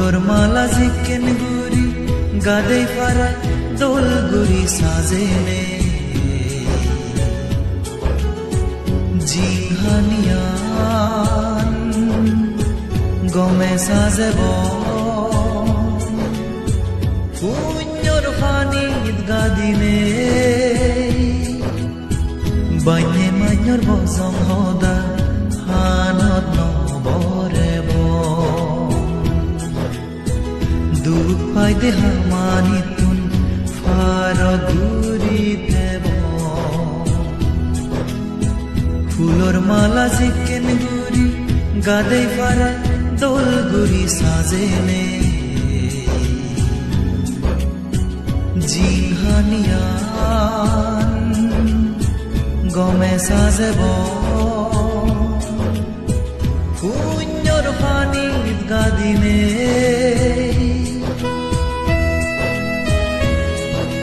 ফুলৰ মালা জিকেন গুৰি গাদে পাৰা দোল গুৰি সাজেনে জিংহানিয়ান গমে সাজেব পুণ্যৰ পানীত গাদিনে বাইনে মান্যৰ বজং সদা হানত নবৰেব দুখ পাই দেহা মানিতুন ফাৰ ঘূৰি দেব ফুলৰ মালা জিকেন গুৰি গাদে পাৰা দোল গুৰি সাজেনে জিংহানিয়ান গমে সাজেব পুণ্যৰ পানীত গাদিনে